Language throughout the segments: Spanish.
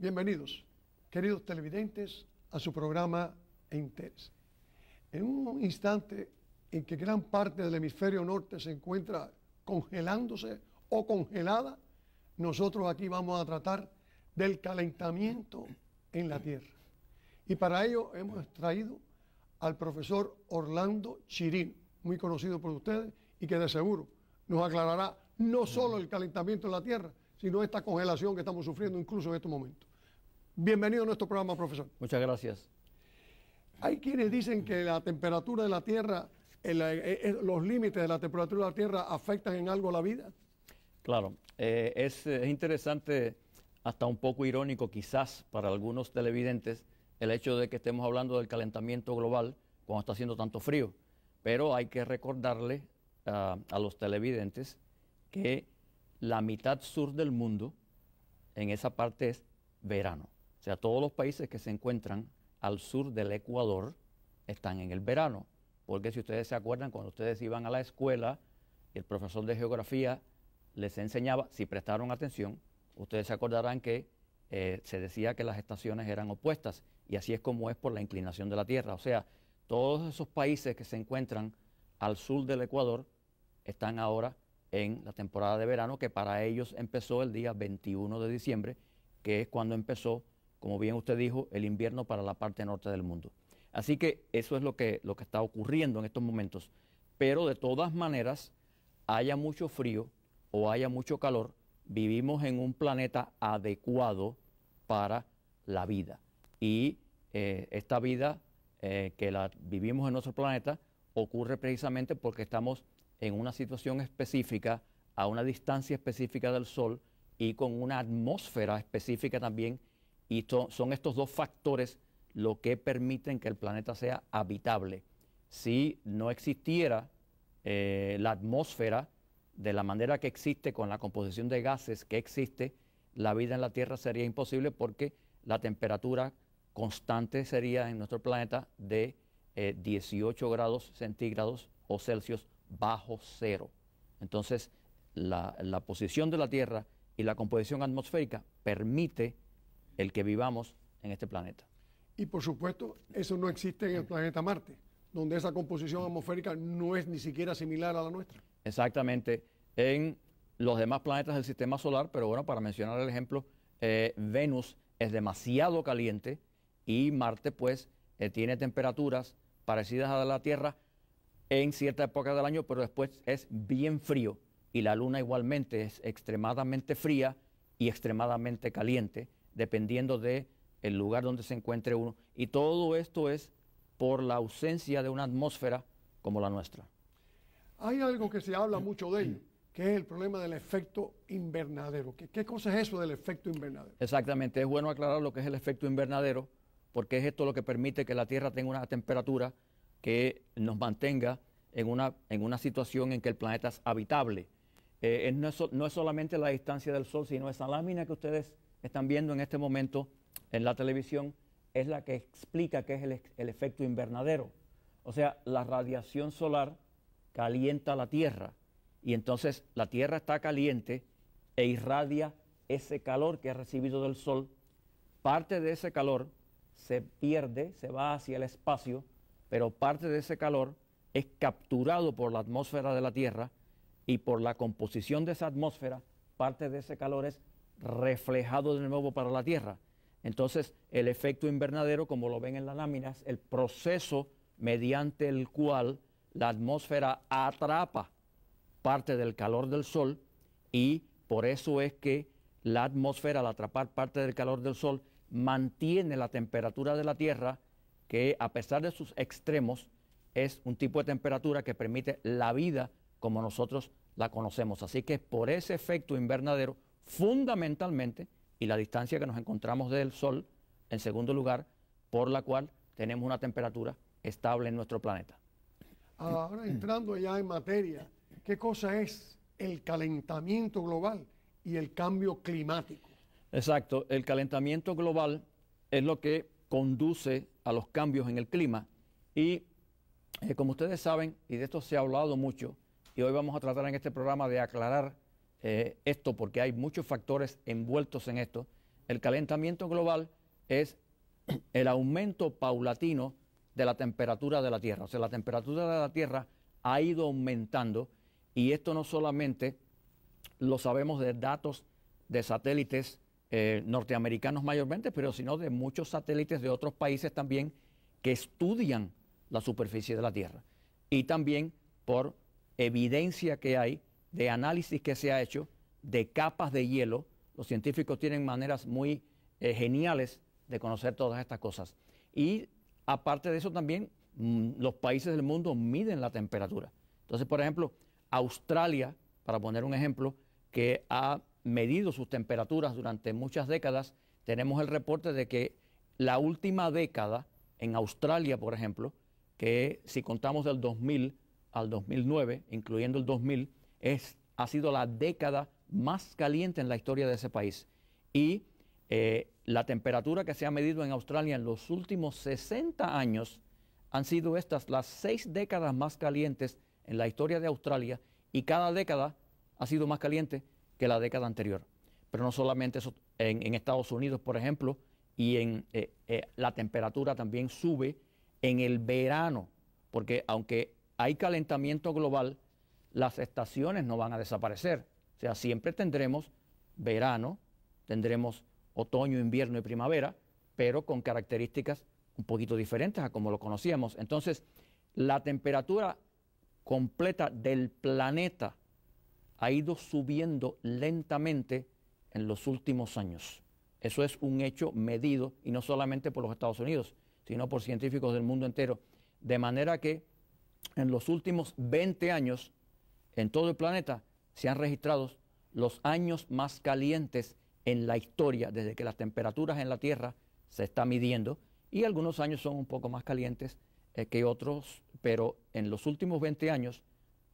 Bienvenidos, queridos televidentes, a su programa Interés. En un instante en que gran parte del hemisferio norte se encuentra congelándose o congelada, nosotros aquí vamos a tratar del calentamiento en la Tierra. Y para ello hemos traído al profesor Orlando Chirino, muy conocido por ustedes y que de seguro nos aclarará no solo el calentamiento en la Tierra, sino esta congelación que estamos sufriendo incluso en estos momentos. Bienvenido a nuestro programa, profesor. Muchas gracias. Hay quienes dicen que la temperatura de la Tierra, los límites de la temperatura de la Tierra afectan en algo la vida. Claro, es interesante, hasta un poco irónico quizás para algunos televidentes, el hecho de que estemos hablando del calentamiento global cuando está haciendo tanto frío. Pero hay que recordarle a los televidentes que la mitad sur del mundo, en esa parte es verano. O sea, todos los países que se encuentran al sur del Ecuador están en el verano. Porque si ustedes se acuerdan, cuando ustedes iban a la escuela, el profesor de geografía les enseñaba, si prestaron atención, ustedes se acordarán que se decía que las estaciones eran opuestas, y así es como es por la inclinación de la Tierra. O sea, todos esos países que se encuentran al sur del Ecuador están ahora en la temporada de verano, que para ellos empezó el día 21 de diciembre, que es cuando empezó, como bien usted dijo, el invierno para la parte norte del mundo. Así que eso es lo que está ocurriendo en estos momentos. Pero de todas maneras, haya mucho frío o haya mucho calor, vivimos en un planeta adecuado para la vida. Y esta vida que la vivimos en nuestro planeta ocurre precisamente porque estamos en una situación específica, a una distancia específica del Sol y con una atmósfera específica también. Y son estos dos factores lo que permiten que el planeta sea habitable. Si no existiera la atmósfera de la manera que existe, con la composición de gases que existe, la vida en la Tierra sería imposible porque la temperatura constante sería en nuestro planeta de 18 grados centígrados o Celsius bajo cero. Entonces, la posición de la Tierra y la composición atmosférica permite el que vivamos en este planeta. Y por supuesto, eso no existe en el planeta Marte, donde esa composición atmosférica no es ni siquiera similar a la nuestra. Exactamente. En los demás planetas del sistema solar, pero bueno, para mencionar el ejemplo, Venus es demasiado caliente y Marte pues tiene temperaturas parecidas a la Tierra en cierta época del año, pero después es bien frío, y la Luna igualmente es extremadamente fría y extremadamente caliente, dependiendo del lugar donde se encuentre uno. Y todo esto es por la ausencia de una atmósfera como la nuestra. Hay algo que se habla mucho de ello, que es el problema del efecto invernadero. ¿Qué cosa es eso del efecto invernadero? Exactamente, es bueno aclarar lo que es el efecto invernadero, porque es esto lo que permite que la Tierra tenga una temperatura que nos mantenga en una situación en que el planeta es habitable. No es solamente la distancia del Sol, sino esa lámina que ustedes están viendo en este momento en la televisión, es la que explica qué es el efecto invernadero. O sea, la radiación solar calienta la Tierra, y entonces la Tierra está caliente e irradia ese calor que ha recibido del Sol. Parte de ese calor se pierde, se va hacia el espacio, pero parte de ese calor es capturado por la atmósfera de la Tierra, y por la composición de esa atmósfera, parte de ese calor es reflejado de nuevo para la Tierra. Entonces, el efecto invernadero, como lo ven en la lámina, es el proceso mediante el cual la atmósfera atrapa parte del calor del Sol, y por eso es que la atmósfera, al atrapar parte del calor del Sol, mantiene la temperatura de la Tierra, que a pesar de sus extremos, es un tipo de temperatura que permite la vida como nosotros la conocemos. Así que por ese efecto invernadero, fundamentalmente, y la distancia que nos encontramos del Sol, en segundo lugar, por la cual tenemos una temperatura estable en nuestro planeta. Ahora, entrando ya en materia, ¿qué cosa es el calentamiento global y el cambio climático? Exacto, el calentamiento global es lo que conduce a los cambios en el clima, y como ustedes saben, y de esto se ha hablado mucho, y hoy vamos a tratar en este programa de aclarar esto, porque hay muchos factores envueltos en esto. el calentamiento global es el aumento paulatino de la temperatura de la Tierra. O sea, la temperatura de la Tierra ha ido aumentando y esto no solamente lo sabemos de datos de satélites norteamericanos mayormente, pero sino de muchos satélites de otros países también que estudian la superficie de la Tierra. Y también por evidencia que hay de análisis que se ha hecho de capas de hielo. Los científicos tienen maneras muy geniales de conocer todas estas cosas. Y aparte de eso también, los países del mundo miden la temperatura. Entonces, por ejemplo, Australia, para poner un ejemplo, que ha medido sus temperaturas durante muchas décadas, tenemos el reporte de que la última década en Australia, por ejemplo, que si contamos del 2000 al 2009, incluyendo el 2000, ha sido la década más caliente en la historia de ese país. Y la temperatura que se ha medido en Australia en los últimos 60 años han sido estas las 6 décadas más calientes en la historia de Australia, y cada década ha sido más caliente que la década anterior. Pero no solamente eso, en Estados Unidos, por ejemplo, y la temperatura también sube en el verano, porque aunque hay calentamiento global, las estaciones no van a desaparecer. O sea, siempre tendremos verano, tendremos otoño, invierno y primavera, pero con características un poquito diferentes a como lo conocíamos. Entonces, la temperatura completa del planeta ha ido subiendo lentamente en los últimos años. Eso es un hecho medido, y no solamente por los Estados Unidos, sino por científicos del mundo entero. De manera que en los últimos 20 años, en todo el planeta, se han registrado los años más calientes en la historia, desde que las temperaturas en la Tierra se está midiendo, y algunos años son un poco más calientes que otros, pero en los últimos 20 años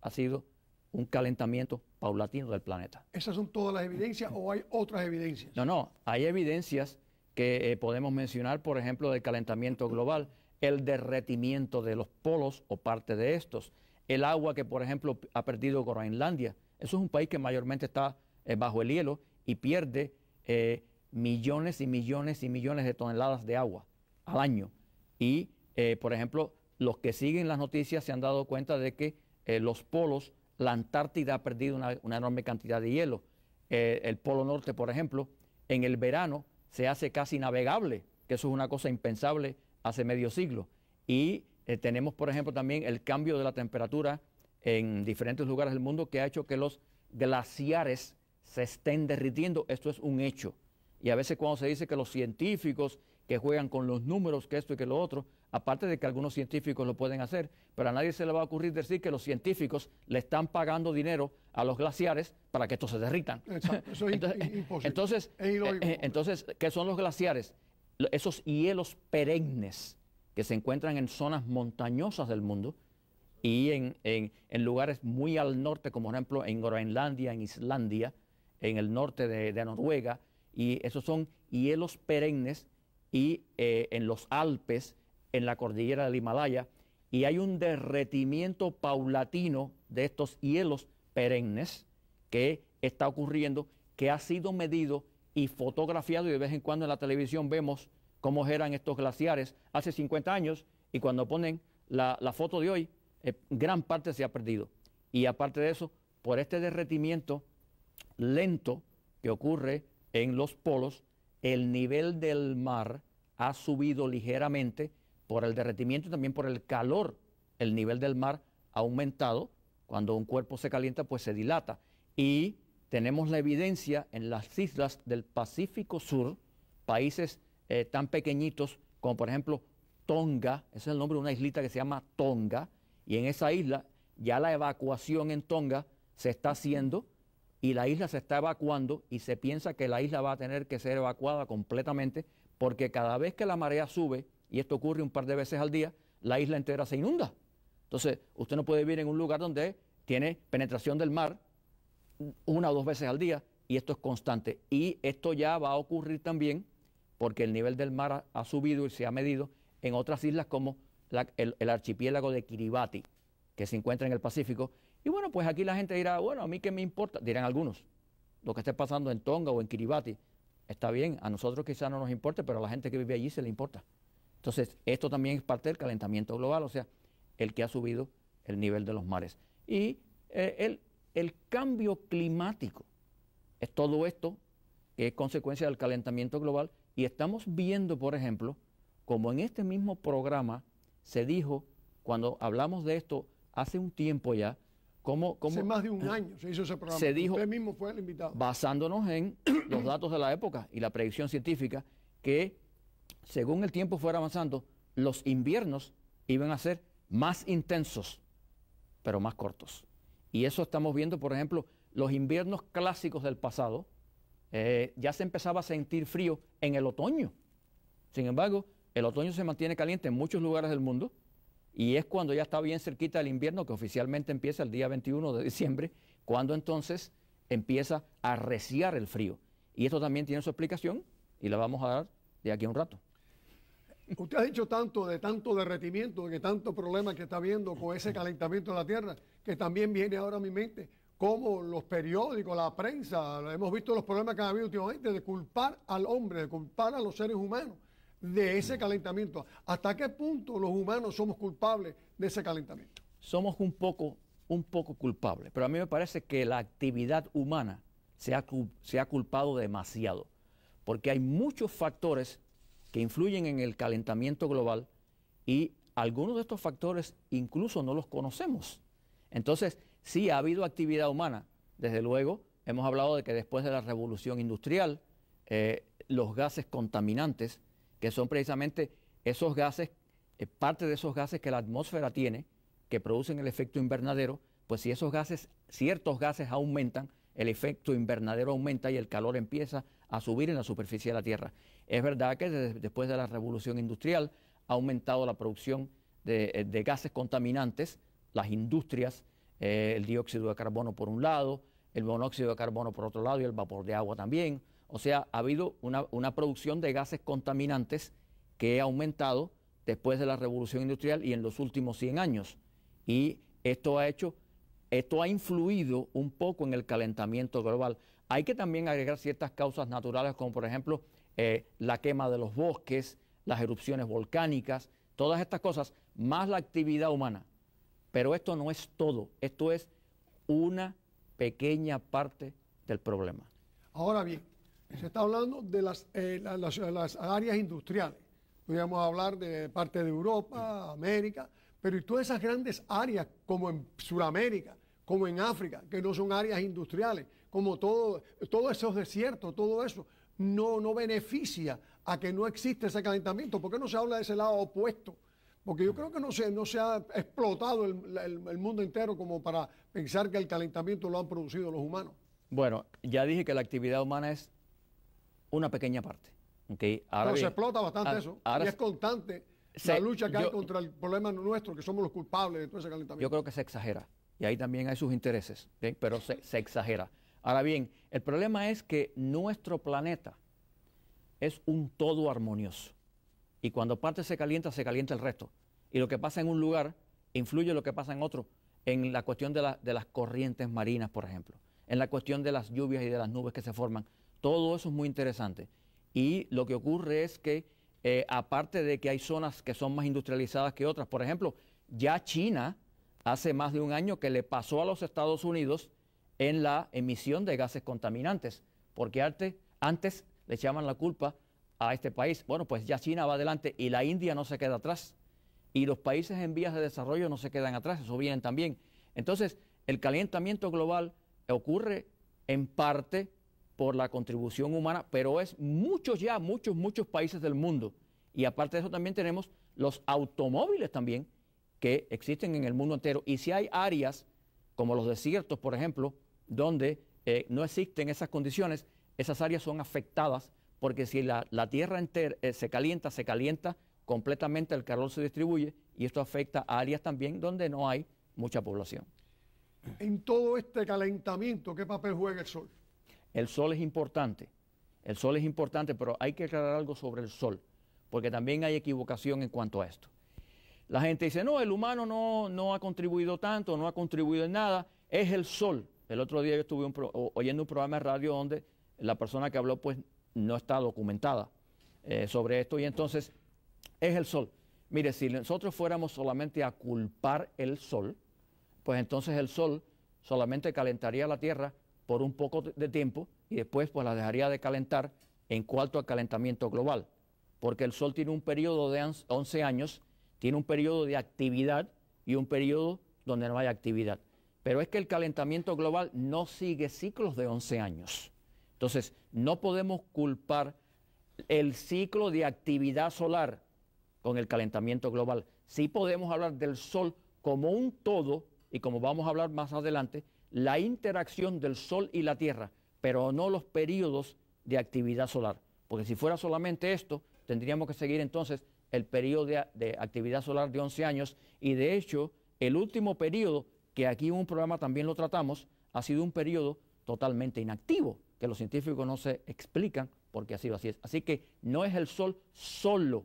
ha sido un calentamiento paulatino del planeta. ¿Esas son todas las evidencias o hay otras evidencias? No, hay evidencias que podemos mencionar, por ejemplo, del calentamiento global, el derretimiento de los polos o parte de estos, el agua que, por ejemplo, ha perdido Groenlandia. Eso es un país que mayormente está bajo el hielo y pierde millones y millones y millones de toneladas de agua al año. Y, por ejemplo, los que siguen las noticias se han dado cuenta de que los polos, la Antártida ha perdido una enorme cantidad de hielo. El Polo Norte, por ejemplo, en el verano se hace casi navegable, que eso es una cosa impensable hace medio siglo. Y tenemos, por ejemplo, también el cambio de la temperatura en diferentes lugares del mundo que ha hecho que los glaciares se estén derritiendo. Esto es un hecho. Y a veces cuando se dice que los científicos que juegan con los números, que esto y que lo otro, aparte de que algunos científicos lo pueden hacer, pero a nadie se le va a ocurrir decir que los científicos le están pagando dinero a los glaciares para que estos se derritan. Exacto, eso es imposible. Entonces, ¿qué son los glaciares? Esos hielos perennes que se encuentran en zonas montañosas del mundo y en lugares muy al norte, como por ejemplo en Groenlandia, en Islandia, en el norte de Noruega, y esos son hielos perennes, y en los Alpes, en la cordillera del Himalaya, y hay un derretimiento paulatino de estos hielos perennes que está ocurriendo, que ha sido medido y fotografiado, y de vez en cuando en la televisión vemos cómo eran estos glaciares hace 50 años, y cuando ponen la foto de hoy, gran parte se ha perdido. Y aparte de eso, por este derretimiento lento que ocurre en los polos, el nivel del mar ha subido ligeramente por el derretimiento y también por el calor. El nivel del mar ha aumentado. Cuando un cuerpo se calienta, pues se dilata. Y tenemos la evidencia en las islas del Pacífico Sur, países tan pequeñitos como por ejemplo Tonga. Ese es el nombre de una islita que se llama Tonga, y en esa isla ya la evacuación en Tonga se está haciendo, y la isla se está evacuando, y se piensa que la isla va a tener que ser evacuada completamente, porque cada vez que la marea sube, y esto ocurre un par de veces al día, la isla entera se inunda. Entonces, usted no puede vivir en un lugar donde tiene penetración del mar 1 o 2 veces al día, y esto es constante. Y esto ya va a ocurrir también porque el nivel del mar ha subido y se ha medido en otras islas como el archipiélago de Kiribati, que se encuentra en el Pacífico. Y bueno, pues aquí la gente dirá, bueno, a mí qué me importa, dirán algunos, lo que esté pasando en Tonga o en Kiribati. está bien, a nosotros quizás no nos importe, pero a la gente que vive allí se le importa. Entonces, esto también es parte del calentamiento global, o sea, el que ha subido el nivel de los mares. Y el cambio climático es todo esto que es consecuencia del calentamiento global, y estamos viendo, por ejemplo, como en este mismo programa se dijo, cuando hablamos de esto hace un tiempo ya, hace más de un año se hizo ese programa. Se dijo, usted mismo fue el invitado. Basándonos en los datos de la época y la predicción científica, que según el tiempo fuera avanzando, los inviernos iban a ser más intensos, pero más cortos. Y eso estamos viendo, por ejemplo, los inviernos clásicos del pasado, ya se empezaba a sentir frío en el otoño. Sin embargo, el otoño se mantiene caliente en muchos lugares del mundo, y es cuando ya está bien cerquita el invierno, que oficialmente empieza el día 21 de diciembre, cuando entonces empieza a arreciar el frío. Y esto también tiene su explicación, y la vamos a dar de aquí a un rato. Usted ha dicho tanto derretimiento, de que tanto problema que está habiendo con ese calentamiento de la Tierra, que también viene ahora a mi mente, como los periódicos, la prensa, hemos visto los problemas que ha habido últimamente de culpar al hombre, de culpar a los seres humanos de ese calentamiento. ¿Hasta qué punto los humanos somos culpables de ese calentamiento? Somos un poco culpables, pero a mí me parece que la actividad humana se ha culpado demasiado, porque hay muchos factores que influyen en el calentamiento global, y algunos de estos factores incluso no los conocemos. Entonces, sí ha habido actividad humana. Desde luego, hemos hablado de que después de la revolución industrial, los gases contaminantes, que son precisamente esos gases, parte de esos gases que la atmósfera tiene, que producen el efecto invernadero, pues si esos gases, ciertos gases aumentan, el efecto invernadero aumenta y el calor empieza a subir en la superficie de la Tierra. Es verdad que después de la revolución industrial ha aumentado la producción de gases contaminantes, las industrias, el dióxido de carbono por un lado, el monóxido de carbono por otro lado y el vapor de agua también. O sea, ha habido una producción de gases contaminantes que ha aumentado después de la revolución industrial y en los últimos 100 años. Y esto ha influido un poco en el calentamiento global. Hay que también agregar ciertas causas naturales, como por ejemplo la quema de los bosques, las erupciones volcánicas, todas estas cosas, más la actividad humana. Pero esto no es todo, esto es una pequeña parte del problema. Ahora bien, se está hablando de las áreas industriales. Podríamos hablar de parte de Europa, América, pero y todas esas grandes áreas como en Sudamérica, como en África, que no son áreas industriales, como todos esos desiertos, todo eso, no beneficia a que no existe ese calentamiento. ¿Por qué no se habla de ese lado opuesto? Porque yo creo que no se ha explotado el mundo entero como para pensar que el calentamiento lo han producido los humanos. Bueno, ya dije que la actividad humana es una pequeña parte. ¿Okay? Pero se explota bastante eso, y es constante la lucha que hay contra el problema nuestro, que somos los culpables de todo ese calentamiento. Yo creo que se exagera, y ahí también hay sus intereses, ¿okay? Pero se exagera. Ahora bien, el problema es que nuestro planeta es un todo armonioso, y cuando parte se calienta el resto, y lo que pasa en un lugar influye en lo que pasa en otro, en la cuestión de las corrientes marinas, por ejemplo, en la cuestión de las lluvias y de las nubes que se forman. Todo eso es muy interesante. Y lo que ocurre es que, aparte de que hay zonas que son más industrializadas que otras, por ejemplo, ya China hace más de un año que le pasó a los Estados Unidos en la emisión de gases contaminantes, porque antes le echaban la culpa a este país. Bueno, pues ya China va adelante y la India no se queda atrás. Y los países en vías de desarrollo no se quedan atrás, eso vienen también. Entonces, el calentamiento global ocurre en parte por la contribución humana, pero es muchos países del mundo. Y aparte de eso también tenemos los automóviles también, que existen en el mundo entero. Y si hay áreas, como los desiertos, por ejemplo, donde no existen esas condiciones, esas áreas son afectadas, porque si la tierra entera se calienta completamente, el calor se distribuye, y esto afecta a áreas también donde no hay mucha población. En todo este calentamiento, ¿qué papel juega el sol? El sol es importante, pero hay que aclarar algo sobre el sol, porque también hay equivocación en cuanto a esto. La gente dice, no, el humano no ha contribuido tanto, no ha contribuido en nada, es el sol. El otro día yo estuve oyendo un programa de radio donde la persona que habló pues no está documentada sobre esto, y entonces es el sol. Mire, si nosotros fuéramos solamente a culpar el sol, pues entonces el sol solamente calentaría la Tierra por un poco de tiempo y después pues la dejaría de calentar en cuanto al calentamiento global, porque el sol tiene un periodo de 11 años, tiene un periodo de actividad y un periodo donde no hay actividad. Pero es que el calentamiento global no sigue ciclos de 11 años. Entonces, no podemos culpar el ciclo de actividad solar con el calentamiento global. Sí podemos hablar del sol como un todo, y como vamos a hablar más adelante, la interacción del sol y la Tierra, pero no los periodos de actividad solar. Porque si fuera solamente esto, tendríamos que seguir entonces el periodo de actividad solar de 11 años, y de hecho, el último periodo, que aquí en un programa también lo tratamos, ha sido un periodo totalmente inactivo, que los científicos no se explican por qué ha sido así. Así que no es el sol solo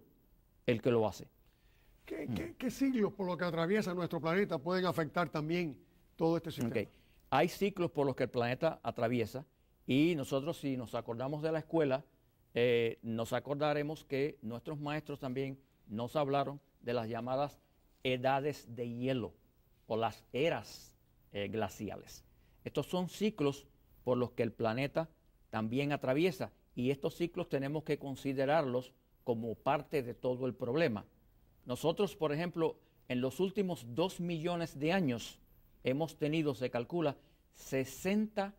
el que lo hace. ¿Qué siglos por los que atraviesa nuestro planeta pueden afectar también todo este sistema? Okay. Hay ciclos por los que el planeta atraviesa, y nosotros, si nos acordamos de la escuela, nos acordaremos que nuestros maestros también nos hablaron de las llamadas edades de hielo o las eras glaciales. Estos son ciclos por los que el planeta también atraviesa, y estos ciclos tenemos que considerarlos como parte de todo el problema. Nosotros, por ejemplo, en los últimos 2 millones de años hemos tenido, se calcula, 60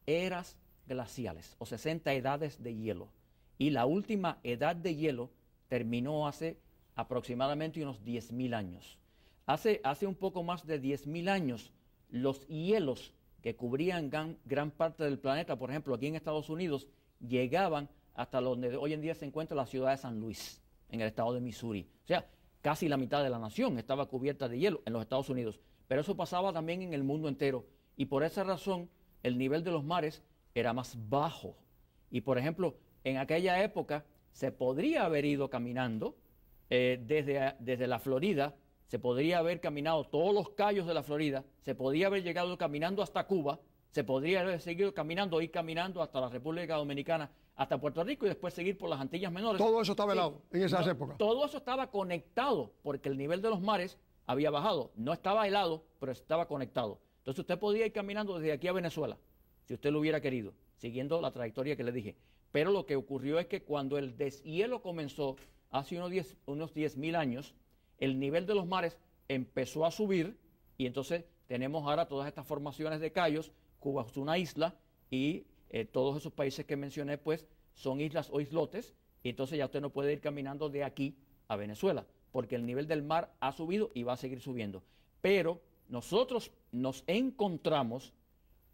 eras glaciales o 60 edades de hielo. Y la última edad de hielo terminó hace aproximadamente unos 10.000 años. Hace un poco más de 10.000 años, los hielos que cubrían gran parte del planeta, por ejemplo, aquí en Estados Unidos, llegaban hasta donde hoy en día se encuentra la ciudad de San Luis, en el estado de Missouri. O sea, casi la mitad de la nación estaba cubierta de hielo en los Estados Unidos. Pero eso pasaba también en el mundo entero. Y por esa razón, el nivel de los mares era más bajo. Y, por ejemplo, en aquella época se podría haber ido caminando desde la Florida, se podría haber caminado todos los cayos de la Florida, se podría haber llegado caminando hasta Cuba, se podría haber seguido caminando, ir caminando hasta la República Dominicana, hasta Puerto Rico, y después seguir por las Antillas Menores. Todo eso estaba helado en esas épocas. Todo eso estaba conectado, porque el nivel de los mares había bajado. No estaba helado, pero estaba conectado. Entonces usted podía ir caminando desde aquí a Venezuela, si usted lo hubiera querido, siguiendo la trayectoria que le dije. Pero lo que ocurrió es que cuando el deshielo comenzó, hace unos 10.000 años, el nivel de los mares empezó a subir, y entonces tenemos ahora todas estas formaciones de cayos. Cuba es una isla, y todos esos países que mencioné pues son islas o islotes, y entonces ya usted no puede ir caminando de aquí a Venezuela, porque el nivel del mar ha subido y va a seguir subiendo. Pero nosotros nos encontramos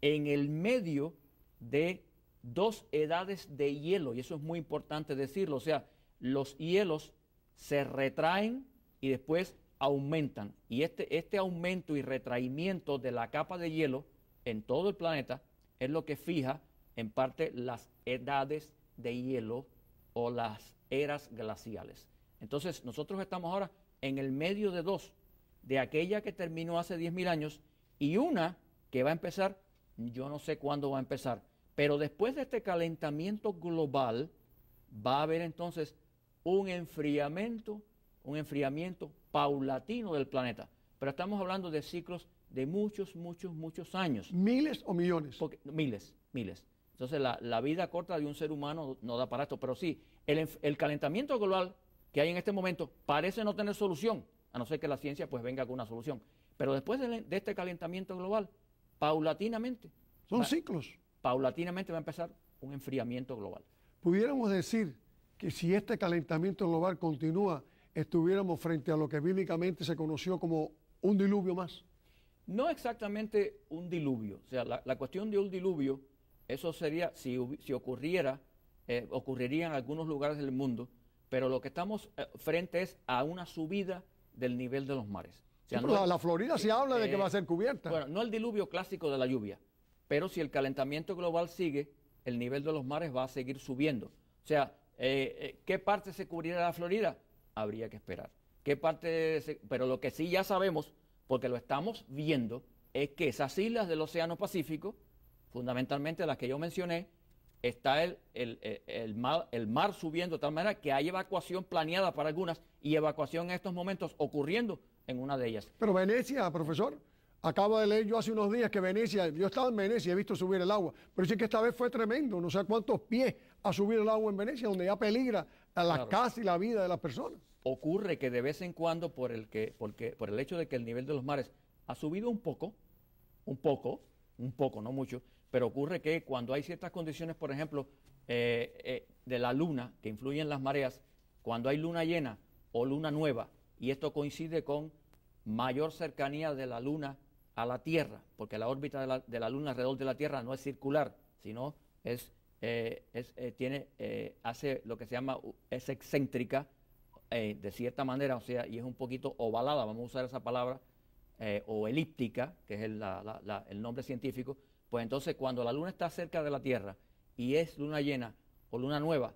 en el medio de 2 edades de hielo, y eso es muy importante decirlo. O sea, los hielos se retraen y después aumentan, y este aumento y retraimiento de la capa de hielo en todo el planeta es lo que fija en parte las edades de hielo o las eras glaciales. Entonces nosotros estamos ahora en el medio de 2, de aquella que terminó hace 10.000 años y una que va a empezar, yo no sé cuándo va a empezar, pero después de este calentamiento global va a haber entonces un enfriamiento paulatino del planeta. Pero estamos hablando de ciclos de muchos años. ¿Miles o millones? Miles. Entonces la vida corta de un ser humano no da para esto, pero sí, el calentamiento global que hay en este momento parece no tener solución, a no ser que la ciencia pues venga con una solución. Pero después de este calentamiento global, paulatinamente, son ciclos. Paulatinamente va a empezar un enfriamiento global. Pudiéramos decir que si este calentamiento global continúa, estuviéramos frente a lo que bíblicamente se conoció como un diluvio más. No exactamente un diluvio. O sea, la cuestión de un diluvio, eso sería, si ocurriera, ocurriría en algunos lugares del mundo, pero lo que estamos frente es a una subida del nivel de los mares. O sea, sí, pero la Florida se habla de que va a ser cubierta. Bueno, no el diluvio clásico de la lluvia, pero si el calentamiento global sigue, el nivel de los mares va a seguir subiendo. O sea, ¿qué parte se cubrirá la Florida? Habría que esperar. Pero lo que sí ya sabemos, porque lo estamos viendo, es que esas islas del Océano Pacífico, fundamentalmente las que yo mencioné, está el mar subiendo de tal manera que hay evacuación planeada para algunas y evacuación en estos momentos ocurriendo en una de ellas. Pero Venecia, profesor, acabo de leer yo hace unos días que Venecia, yo estaba en Venecia y he visto subir el agua, pero sí que esta vez fue tremendo, no sé cuántos pies ha subido el agua en Venecia, donde ya peligra a las casas y la vida de las personas. Ocurre que de vez en cuando, por el hecho de que el nivel de los mares ha subido un poco, no mucho, pero ocurre que cuando hay ciertas condiciones, por ejemplo, de la luna, que influyen en las mareas, cuando hay luna llena o luna nueva, y esto coincide con mayor cercanía de la luna a la Tierra, porque la órbita de la luna alrededor de la Tierra no es circular, sino hace lo que se llama, es excéntrica, de cierta manera, o sea, y es un poquito ovalada, vamos a usar esa palabra, o elíptica, que es el nombre científico. Pues entonces cuando la luna está cerca de la Tierra y es luna llena o luna nueva,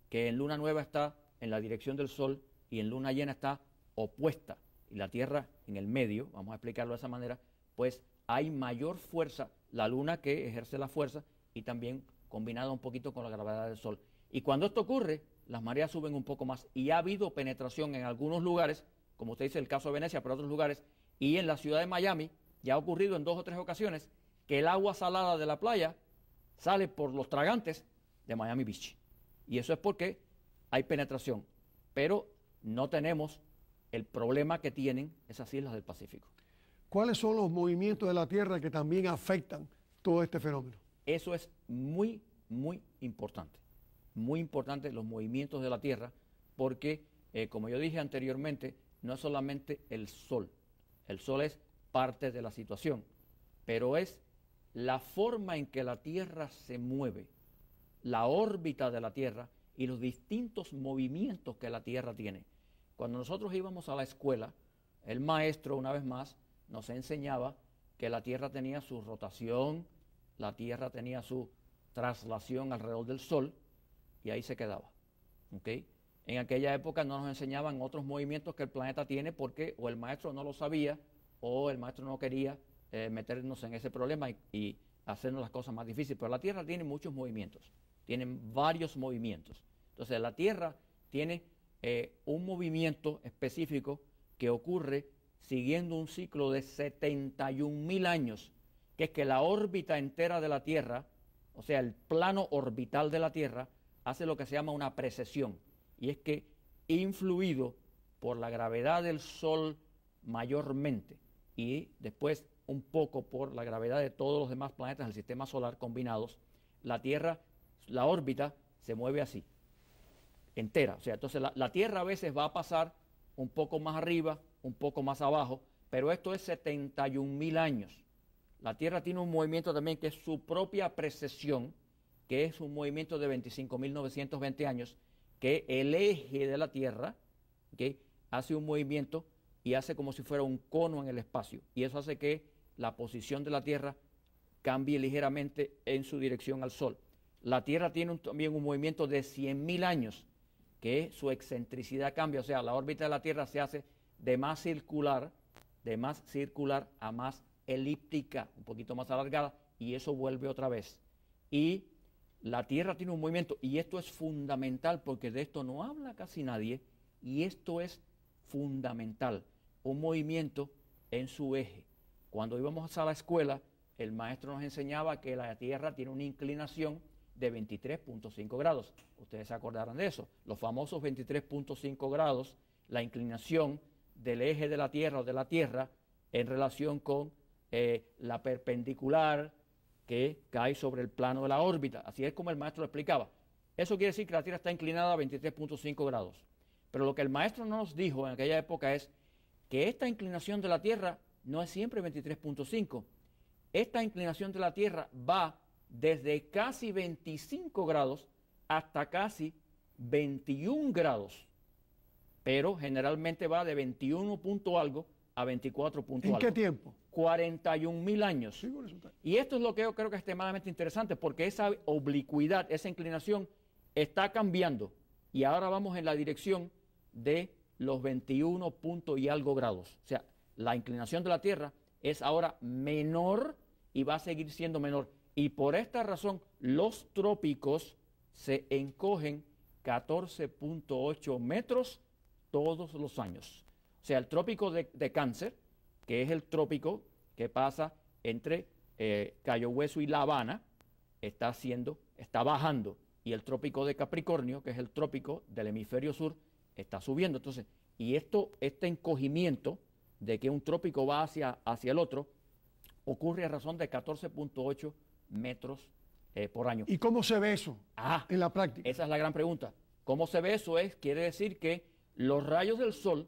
que en luna nueva está en la dirección del Sol y en luna llena está opuesta y la Tierra en el medio, vamos a explicarlo de esa manera, pues hay mayor fuerza, la luna que ejerce la fuerza y también combinada un poquito con la gravedad del Sol. Y cuando esto ocurre, las mareas suben un poco más y ha habido penetración en algunos lugares, como usted dice el caso de Venecia, pero otros lugares, y en la ciudad de Miami ya ha ocurrido en 2 o 3 ocasiones que el agua salada de la playa sale por los tragantes de Miami Beach. Y eso es porque hay penetración, pero no tenemos el problema que tienen esas islas del Pacífico. ¿Cuáles son los movimientos de la Tierra que también afectan todo este fenómeno? Eso es muy, muy importante. Muy importante los movimientos de la Tierra, porque, como yo dije anteriormente, no es solamente el Sol. El Sol es parte de la situación, pero es la forma en que la Tierra se mueve, la órbita de la Tierra y los distintos movimientos que la Tierra tiene. Cuando nosotros íbamos a la escuela, el maestro, una vez más, nos enseñaba que la Tierra tenía su rotación, la Tierra tenía su traslación alrededor del Sol, y ahí se quedaba. ¿Okay? En aquella época no nos enseñaban otros movimientos que el planeta tiene porque o el maestro no lo sabía o el maestro no quería meternos en ese problema y hacernos las cosas más difíciles. Pero la Tierra tiene muchos movimientos, tienen varios movimientos. Entonces la Tierra tiene un movimiento específico que ocurre siguiendo un ciclo de 71.000 años, que es que la órbita entera de la Tierra, o sea, el plano orbital de la Tierra, hace lo que se llama una precesión, y es que influido por la gravedad del Sol mayormente y después un poco por la gravedad de todos los demás planetas del sistema solar combinados, la Tierra, la órbita se mueve así, entera. O sea, entonces la Tierra a veces va a pasar un poco más arriba, un poco más abajo, pero esto es 71.000 años. La Tierra tiene un movimiento también que es su propia precesión, que es un movimiento de 25.920 años, que el eje de la Tierra, ¿okay?, hace un movimiento y hace como si fuera un cono en el espacio. Y eso hace que la posición de la Tierra cambie ligeramente en su dirección al Sol. La Tierra tiene también un movimiento de 100.000 años, que su excentricidad cambia. O sea, la órbita de la Tierra se hace de más circular a más elíptica, un poquito más alargada, y eso vuelve otra vez. Y la Tierra tiene un movimiento, y esto es fundamental porque de esto no habla casi nadie, y esto es fundamental, un movimiento en su eje. Cuando íbamos a la escuela, el maestro nos enseñaba que la Tierra tiene una inclinación de 23.5 grados. Ustedes se acordarán de eso, los famosos 23.5 grados, la inclinación del eje de la Tierra o de la Tierra en relación con la perpendicular que cae sobre el plano de la órbita. Así es como el maestro lo explicaba. Eso quiere decir que la Tierra está inclinada a 23.5 grados. Pero lo que el maestro no nos dijo en aquella época es que esta inclinación de la Tierra no es siempre 23.5. Esta inclinación de la Tierra va desde casi 25 grados hasta casi 21 grados. Pero generalmente va de 21 punto algo a 24 punto algo. ¿En qué tiempo? 41.000 años. Sí, por eso está. Y esto es lo que yo creo que es extremadamente interesante, porque esa oblicuidad, esa inclinación está cambiando. Y ahora vamos en la dirección de los 21 punto y algo grados. O sea, la inclinación de la Tierra es ahora menor y va a seguir siendo menor. Y por esta razón, los trópicos se encogen 14.8 metros todos los años. O sea, el trópico de Cáncer, que es el trópico que pasa entre Cayo Hueso y La Habana, está bajando. Y el trópico de Capricornio, que es el trópico del hemisferio sur, está subiendo. Entonces, y este encogimiento de que un trópico va hacia el otro, ocurre a razón de 14.8 metros por año. ¿Y cómo se ve eso en la práctica? Esa es la gran pregunta. ¿Cómo se ve eso? Quiere decir que los rayos del sol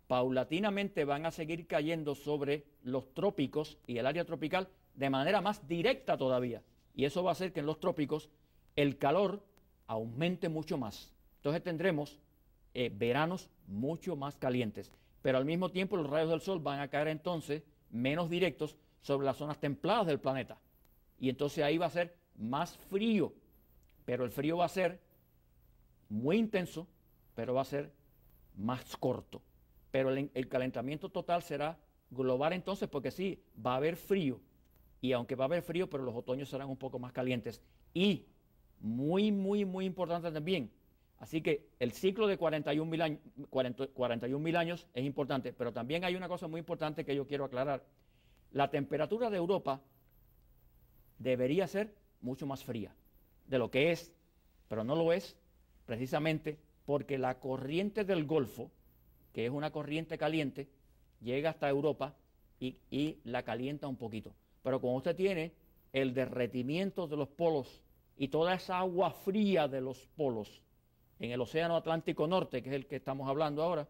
paulatinamente van a seguir cayendo sobre los trópicos y el área tropical de manera más directa todavía. Y eso va a hacer que en los trópicos el calor aumente mucho más. Entonces tendremos veranos mucho más calientes. Pero al mismo tiempo los rayos del sol van a caer entonces menos directos sobre las zonas templadas del planeta. Y entonces ahí va a ser más frío. Pero el frío va a ser muy intenso, pero va a ser más corto. Pero el calentamiento total será global entonces, porque sí, va a haber frío. Y aunque va a haber frío, pero los otoños serán un poco más calientes. Y muy, muy, muy importante también. Así que el ciclo de 41.000 años es importante, pero también hay una cosa muy importante que yo quiero aclarar. La temperatura de Europa debería ser mucho más fría de lo que es, pero no lo es precisamente porque la corriente del Golfo, que es una corriente caliente, llega hasta Europa y la calienta un poquito. Pero cuando usted tiene el derretimiento de los polos y toda esa agua fría de los polos en el Océano Atlántico Norte, que es el que estamos hablando ahora,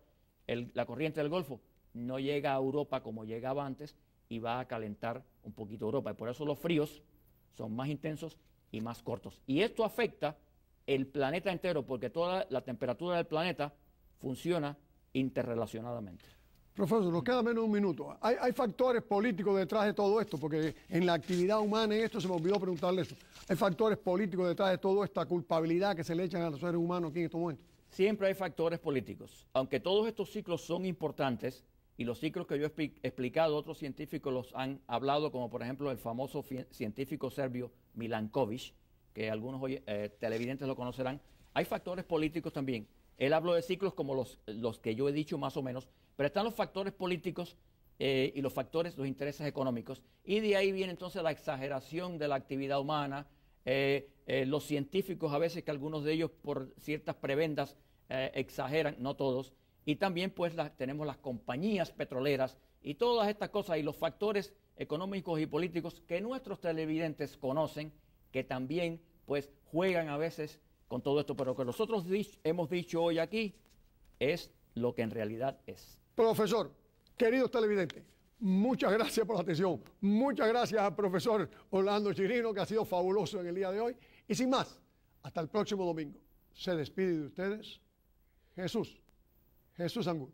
la corriente del Golfo no llega a Europa como llegaba antes y va a calentar un poquito Europa. Y por eso los fríos son más intensos y más cortos. Y esto afecta el planeta entero, porque toda la temperatura del planeta funciona interrelacionadamente. Profesor, nos queda menos de un minuto. ¿Hay factores políticos detrás de todo esto? Porque en la actividad humana, en esto se me olvidó preguntarle eso. ¿Hay factores políticos detrás de toda esta culpabilidad que se le echan a los seres humanos aquí en estos momentos? Siempre hay factores políticos. Aunque todos estos ciclos son importantes, y los ciclos que yo he explicado, otros científicos los han hablado, como por ejemplo el famoso científico serbio Milankovic, que algunos televidentes lo conocerán, hay factores políticos también. Él habló de ciclos como los que yo he dicho más o menos, pero están los factores políticos y los intereses económicos. Y de ahí viene entonces la exageración de la actividad humana, los científicos a veces, que algunos de ellos por ciertas prebendas exageran, no todos, y también pues tenemos las compañías petroleras y todas estas cosas y los factores económicos y políticos que nuestros televidentes conocen, que también pues juegan a veces con todo esto, pero que nosotros hemos dicho hoy aquí es lo que en realidad es. Profesor, queridos televidentes, muchas gracias por la atención. Muchas gracias al profesor Orlando Chirino, que ha sido fabuloso en el día de hoy. Y sin más, hasta el próximo domingo. Se despide de ustedes Jesús Angulo.